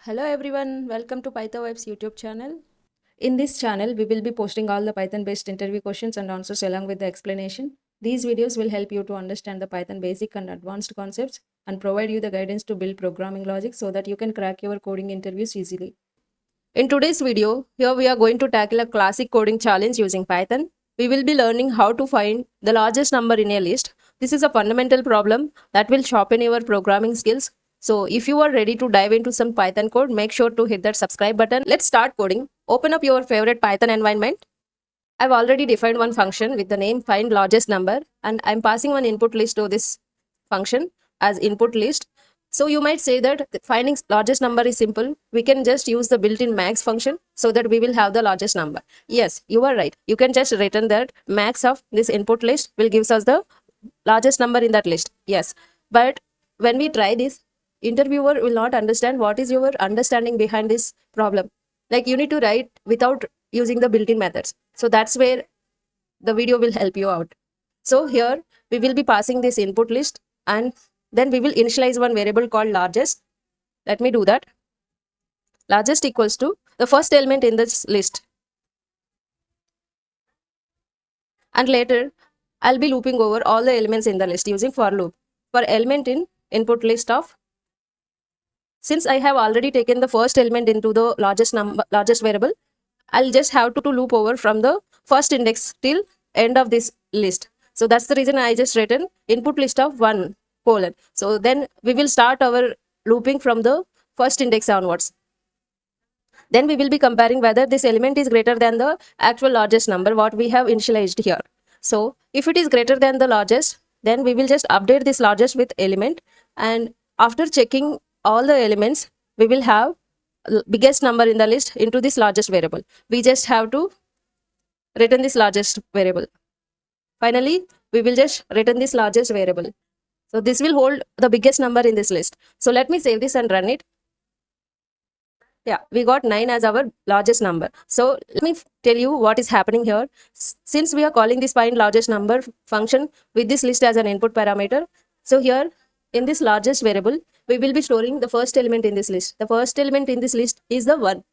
Hello everyone, welcome to pythovibes YouTube channel. In this channel, we will be posting all the Python based interview questions and answers along with the explanation. These videos will help you to understand the Python basic and advanced concepts and provide you the guidance to build programming logic so that you can crack your coding interviews easily. In today's video, here we are going to tackle a classic coding challenge using Python. We will be learning how to find the largest number in a list. This is a fundamental problem that will sharpen your programming skills. So if you are ready to dive into some Python code, make sure to hit that subscribe button. Let's start coding. Open up your favorite Python environment. I've already defined one function with the name find largest number, and I'm passing one input list to this function as input list. So you might say that finding largest number is simple. We can just use the built-in max function so that we will have the largest number. Yes, you are right. You can just return that max of this input list will gives us the largest number in that list. Yes, but when we try this, interviewer will not understand what is your understanding behind this problem. Like you need to write without using the built-in methods. So that's where the video will help you out. So here we will be passing this input list, and then we will initialize one variable called largest. Let me do that. Largest equals to the first element in this list. And later I'll be looping over all the elements in the list using for loop. For element in input list of, since I have already taken the first element into the largest variable, I'll just have to loop over from the first index till end of this list. So that's the reason I just written input list of 1 colon. So then we will start our looping from the first index onwards. Then we will be comparing whether this element is greater than the actual largest number what we have initialized here. So if it is greater than the largest, then we will just update this largest with element, and after checking all the elements, we will have biggest number in the list into this largest variable. We just have to return this largest variable. Finally, we will just return this largest variable. So this will hold the biggest number in this list. So let me save this and run it. Yeah, we got 9 as our largest number. So let me tell you what is happening here. Since we are calling this find largest number function with this list as an input parameter, so here in this largest variable, we will be storing the first element in this list. The first element in this list is the 1.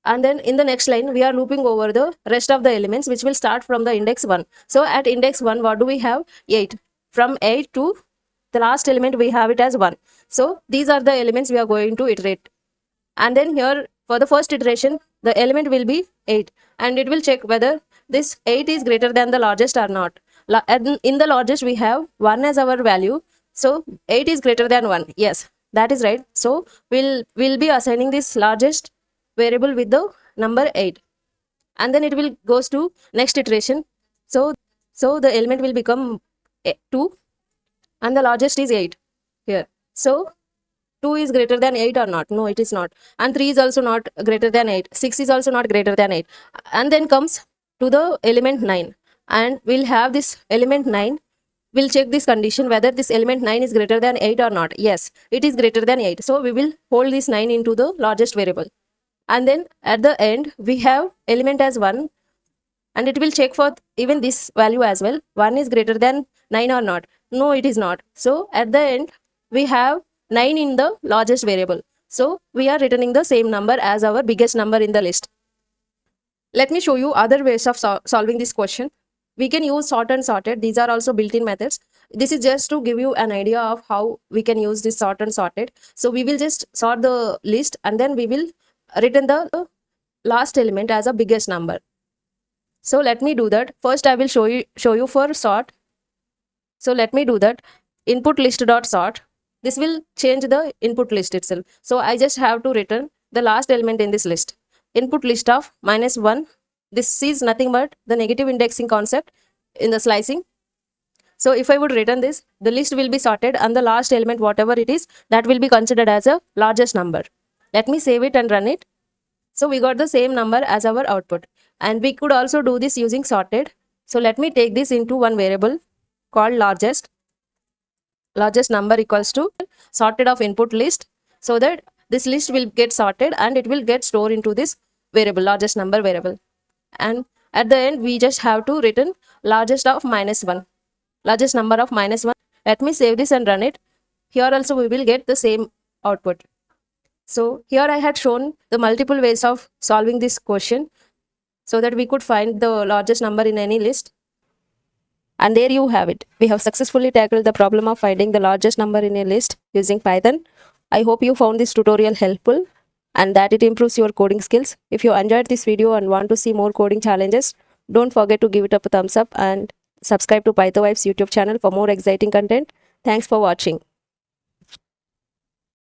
And then in the next line, we are looping over the rest of the elements which will start from the index 1. So at index 1, what do we have? 8. From 8 to the last element, we have it as 1. So these are the elements we are going to iterate. And then here for the first iteration, the element will be 8, and it will check whether this 8 is greater than the largest or not. In the largest, we have 1 as our value. So 8 is greater than 1. Yes, that is right. So we'll be assigning this largest variable with the number 8, and then it will goes to next iteration. So the element will become 2, and the largest is 8 here. So 2 is greater than 8 or not? No, it is not. And 3 is also not greater than 8. 6 is also not greater than 8. And then comes to the element 9, and we'll have this element 9. We'll check this condition whether this element 9 is greater than 8 or not. Yes, it is greater than 8. So we will hold this 9 into the largest variable. And then at the end, we have element as 1, and it will check for even this value as well. 1 is greater than 9 or not? No, it is not. So at the end, we have 9 in the largest variable. So we are returning the same number as our biggest number in the list. Let me show you other ways of solving this question. We can use sort and sorted. These are also built-in methods. This is just to give you an idea of how we can use this sort and sorted. So we will just sort the list, and then we will return the last element as a biggest number. So let me do that. First I will show you for sort. So let me do that. Input list dot sort. This will change the input list itself. So I just have to return the last element in this list. Input list of -1. This is nothing but the negative indexing concept in the slicing. So if I would return this, the list will be sorted, and the last element, whatever it is, that will be considered as a largest number. Let me save it and run it. So we got the same number as our output. And we could also do this using sorted. So let me take this into one variable called largest. Largest number equals to sorted of input list, so that this list will get sorted and it will get stored into this variable, largest number variable. And at the end, we just have to return largest of -1, largest number of -1. Let me save this and run it. Here also we will get the same output. So here I had shown the multiple ways of solving this question so that we could find the largest number in any list. And there you have it. We have successfully tackled the problem of finding the largest number in a list using Python. I hope you found this tutorial helpful and that it improves your coding skills. If you enjoyed this video and want to see more coding challenges, don't forget to give it a thumbs up and subscribe to pythovibes YouTube channel for more exciting content. Thanks for watching.